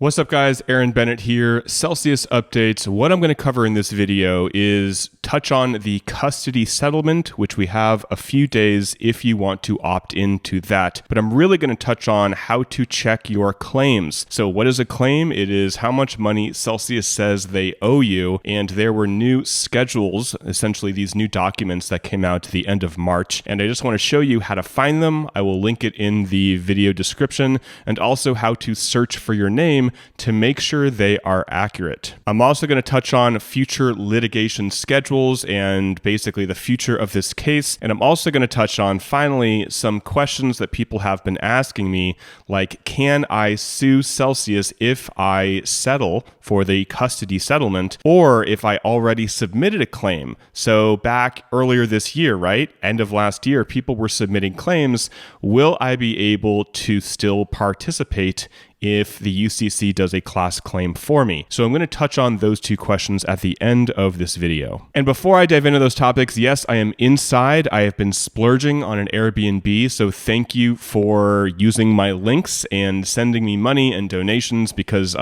What's up guys, Aaron Bennett here, Celsius Updates. What I'm going to cover in this video is touch on the custody settlement, which we have a few days if you want to opt into that. But I'm really going to touch on how to check your claims. So what is a claim? It is how much money Celsius says they owe you. And there were new schedules, essentially these new documents that came out at the end of March. And I just want to show you how to find them. I will link it in the video description, and also how to search for your name to make sure they are accurate. I'm also going to touch on future litigation schedules and basically the future of this case. And I'm also going to touch on, finally, some questions that people have been asking me, like, can I sue Celsius if I settle for the custody settlement, or if I already submitted a claim? So back earlier this year, right? End of last year, people were submitting claims. Will I be able to still participate if the UCC does a class claim for me? So I'm going to touch on those two questions at the end of this video. And before I dive into those topics, yes, I am inside. I have been splurging on an Airbnb, so thank you for using my links and sending me money and donations, because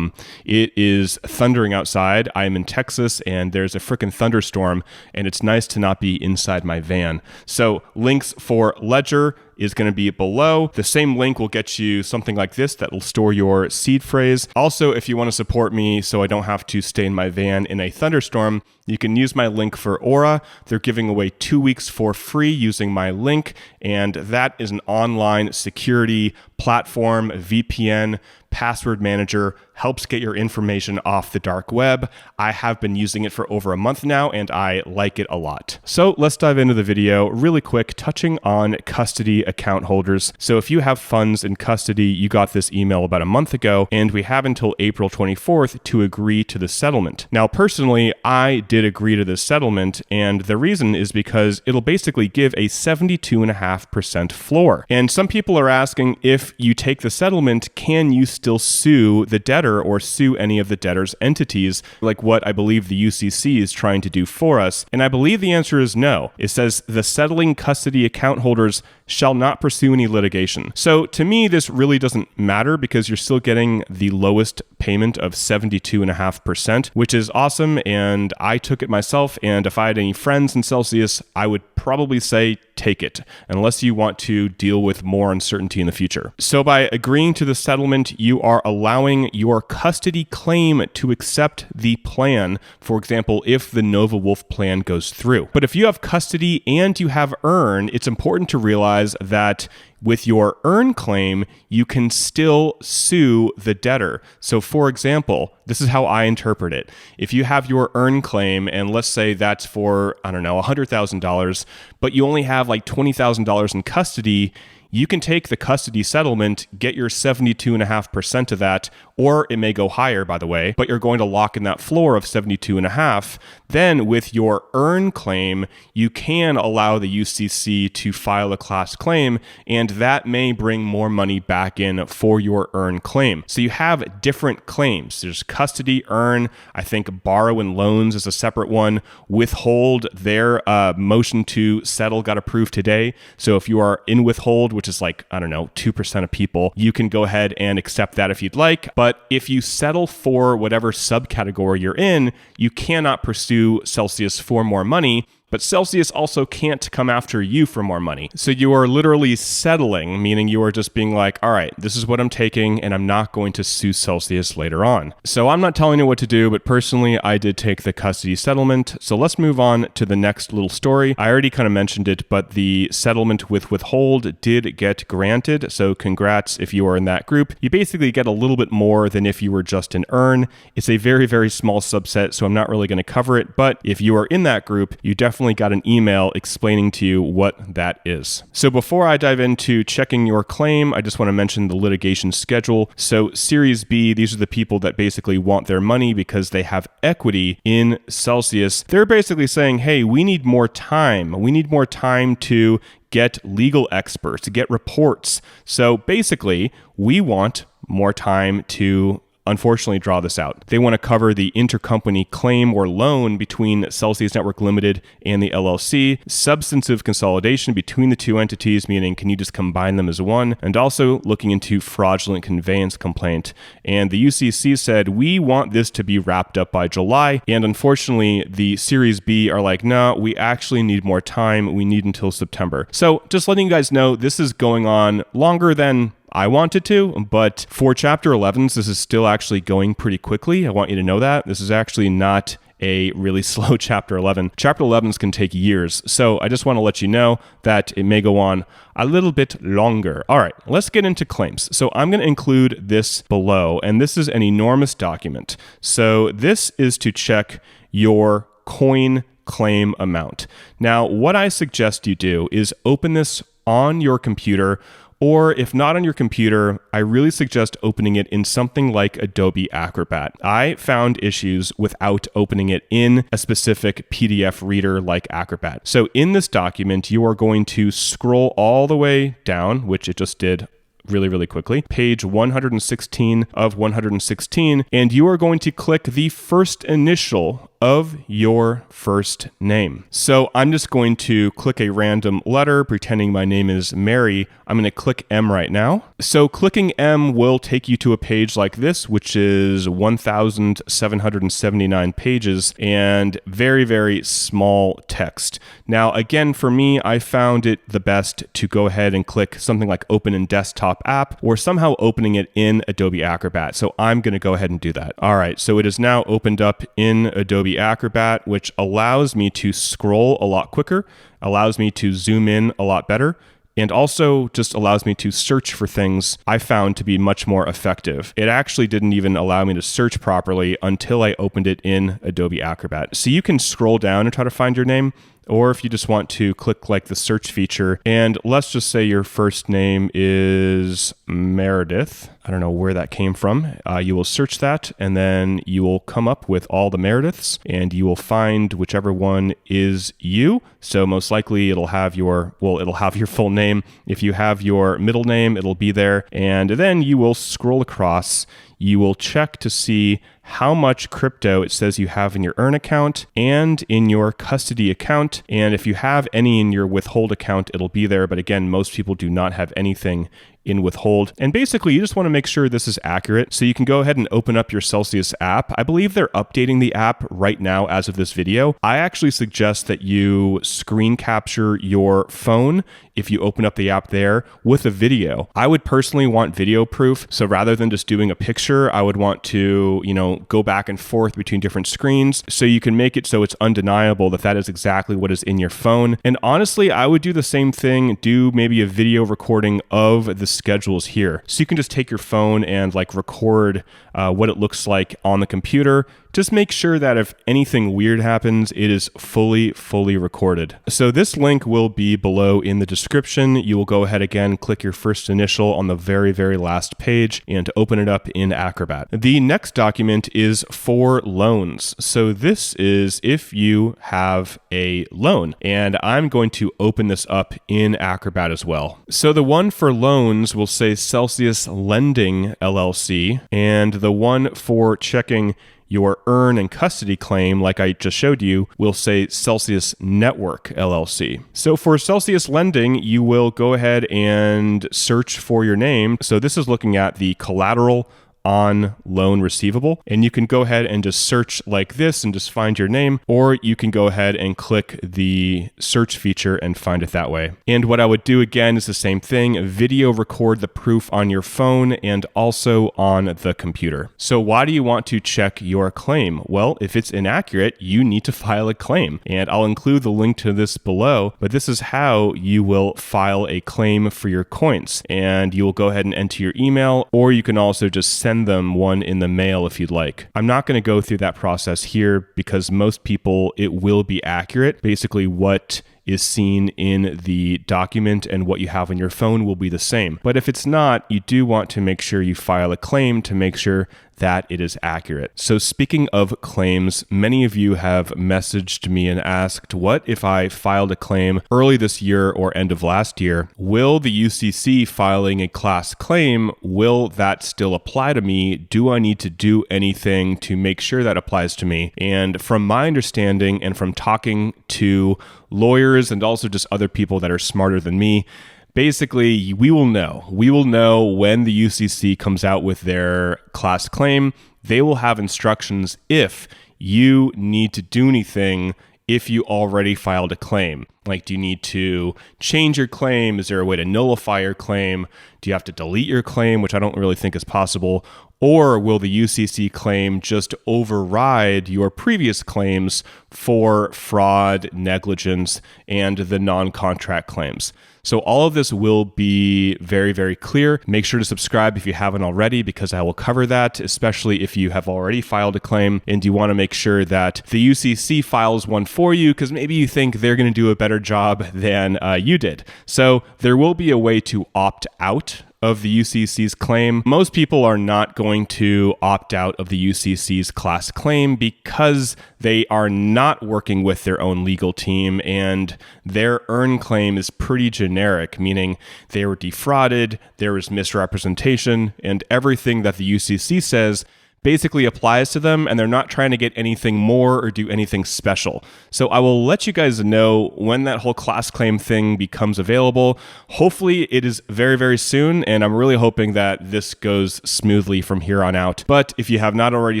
it is thundering outside. I am in Texas and there's a freaking thunderstorm, and it's nice to not be inside my van. So links for Ledger is going to be below. The same link will get you something like this that will store your seed phrase. Also, if you want to support me so I don't have to stay in my van in a thunderstorm, you can use my link for Aura. They're giving away 2 weeks for free using my link, and that is an online security platform, VPN, password manager, helps get your information off the dark web. I have been using it for over a month now, and I like it a lot. So let's dive into the video really quick, touching on custody account holders. So if you have funds in custody, you got this email about a month ago, and we have until April 24th to agree to the settlement. Now, personally, I did agree to this settlement, and the reason is because it'll basically give a 72.5% floor. And some people are asking, if you take the settlement, can you still sue the debtor or sue any of the debtor's entities, like what I believe the UCC is trying to do for us? And I believe the answer is no. It says the settling custody account holders shall not pursue any litigation. So to me, this really doesn't matter, because you're still getting the lowest payment of 72.5%, which is awesome. And I took it myself. And if I had any friends in Celsius, I would probably say take it, unless you want to deal with more uncertainty in the future. So by agreeing to the settlement, you are allowing your custody claim to accept the plan. For example, if the novawulf plan goes through. But if you have custody and you have earn, it's important to realize that with your earn claim, you can still sue the debtor. So for example, this is how I interpret it. If you have your earn claim, and let's say that's for, I don't know, $100,000, but you only have like $20,000 in custody, you can take the custody settlement, get your 72.5% of that, or it may go higher, by the way, but you're going to lock in that floor of 72.5. Then with your earn claim, you can allow the UCC to file a class claim, and that may bring more money back in for your earn claim. So you have different claims. There's custody, earn, I think borrow and loans is a separate one. Withhold, their motion to settle got approved today. So if you are in withhold, which is like, I don't know, 2% of people, you can go ahead and accept that if you'd like. But if you settle for whatever subcategory you're in, you cannot pursue Celsius for more money. But Celsius also can't come after you for more money. So you are literally settling, meaning you are just being like, all right, this is what I'm taking, and I'm not going to sue Celsius later on. So I'm not telling you what to do, but personally, I did take the custody settlement. So let's move on to the next little story. I already kind of mentioned it, but the settlement with Withhold did get granted. So congrats if you are in that group. You basically get a little bit more than if you were just an earn. It's a very, very small subset, so I'm not really going to cover it. But if you are in that group, you definitely got an email explaining to you what that is. So before I dive into checking your claim, I just want to mention the litigation schedule. So Series B, these are the people that basically want their money because they have equity in Celsius. They're basically saying, hey, we need more time. We need more time to get legal experts, to get reports. So basically, we want more time to unfortunately draw this out. They want to cover the intercompany claim or loan between Celsius Network Limited and the LLC, substantive consolidation between the two entities, meaning can you just combine them as one, and also looking into fraudulent conveyance complaint. And the UCC said, we want this to be wrapped up by July, and unfortunately the Series B are like, no, we actually need more time. We need until September. So just letting you guys know, this is going on longer than I wanted to, but for Chapter 11s, this is still actually going pretty quickly. I want you to know that. This is actually not a really slow Chapter 11. Chapter 11s can take years, so I just want to let you know that it may go on a little bit longer. All right, let's get into claims. So I'm going to include this below, and this is an enormous document. So this is to check your coin claim amount. Now, what I suggest you do is open this on your computer, or if not on your computer, I really suggest opening it in something like Adobe Acrobat. I found issues without opening it in a specific PDF reader like Acrobat. So in this document, you are going to scroll all the way down, which it just did really quickly, page 116 of 116, and you are going to click the first initial of your first name. So I'm just going to click a random letter, pretending my name is Mary. I'm going to click M right now. So clicking M will take you to a page like this, which is 1,779 pages and very small text. Now, again, for me, I found it the best to go ahead and click something like open in desktop app or somehow opening it in Adobe Acrobat. So I'm going to go ahead and do that. All right, so it is now opened up in Adobe Acrobat, which allows me to scroll a lot quicker, allows me to zoom in a lot better, and also just allows me to search for things I found to be much more effective. It actually didn't even allow me to search properly until I opened it in Adobe Acrobat. So you can scroll down and try to find your name, or if you just want to click like the search feature, and let's just say your first name is Meredith. I don't know where that came from. You will search that, and then you will come up with all the Merediths, and you will find whichever one is you. So most likely it'll have your full name. If you have your middle name, it'll be there, and then you will scroll across. You will check to see how much crypto it says you have in your earn account and in your custody account. And if you have any in your withhold account, it'll be there. But again, most people do not have anything in withhold. And basically, you just want to make sure this is accurate. So you can go ahead and open up your Celsius app. I believe they're updating the app right now as of this video. I actually suggest that you screen capture your phone if you open up the app there with a video. I would personally want video proof. So rather than just doing a picture, I would want to, go back and forth between different screens so you can make it so it's undeniable that that is exactly what is in your phone. And honestly, I would do the same thing, do maybe a video recording of the schedules here. So you can just take your phone and record what it looks like on the computer. Just make sure that if anything weird happens, it is fully recorded. So this link will be below in the description. You will go ahead again, click your first initial on the very last page and open it up in Acrobat. The next document is for loans. So this is if you have a loan, and I'm going to open this up in Acrobat as well. So the one for loans will say Celsius Lending LLC, and the one for checking your earn and custody claim, like I just showed you, will say Celsius Network LLC. So for Celsius Lending, you will go ahead and search for your name. So this is looking at the collateral on loan receivable, and you can go ahead and just search like this and just find your name, or you can go ahead and click the search feature and find it that way. And what I would do again is the same thing, video record the proof on your phone and also on the computer. So why do you want to check your claim? Well, if it's inaccurate, you need to file a claim, and I'll include the link to this below, but this is how you will file a claim for your coins, and you will go ahead and enter your email, or you can also just send them one in the mail if you'd like. I'm not going to go through that process here because most people, it will be accurate. Basically, what is seen in the document and what you have on your phone will be the same. But if it's not, you do want to make sure you file a claim to make sure that it is accurate. So speaking of claims, many of you have messaged me and asked, what if I filed a claim early this year or end of last year? Will the UCC filing a class claim, will that still apply to me? Do I need to do anything to make sure that applies to me? And from my understanding and from talking to lawyers and also just other people that are smarter than me, basically, we will know. We will know when the UCC comes out with their class claim. They will have instructions if you need to do anything if you already filed a claim. Like, do you need to change your claim? Is there a way to nullify your claim? Do you have to delete your claim, which I don't really think is possible? Or will the UCC claim just override your previous claims for fraud, negligence, and the non-contract claims? So all of this will be very, very clear. Make sure to subscribe if you haven't already, because I will cover that, especially if you have already filed a claim and you want to make sure that the UCC files one for you, because maybe you think they're going to do a better job than you did. So there will be a way to opt out of the UCC's claim. Most people are not going to opt out of the UCC's class claim because they are not working with their own legal team, and their earn claim is pretty generic, meaning they were defrauded, there was misrepresentation, and everything that the UCC says basically applies to them, and they're not trying to get anything more or do anything special. So I will let you guys know when that whole class claim thing becomes available. Hopefully it is very, very soon, and I'm really hoping that this goes smoothly from here on out. But if you have not already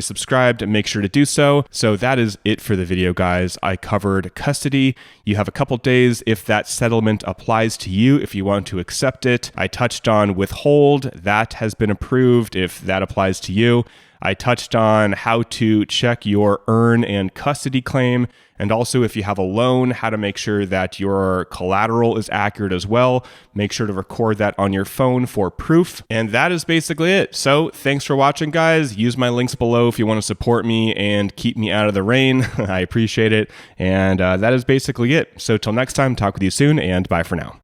subscribed, make sure to do so. So that is it for the video, guys. I covered custody. You have a couple days if that settlement applies to you, if you want to accept it. I touched on withhold. That has been approved if that applies to you. I touched on how to check your earn and custody claim, and also if you have a loan, how to make sure that your collateral is accurate as well. Make sure to record that on your phone for proof. And that is basically it. So thanks for watching, guys. Use my links below if you want to support me and keep me out of the rain. I appreciate it. And that is basically it. So till next time, talk with you soon, and bye for now.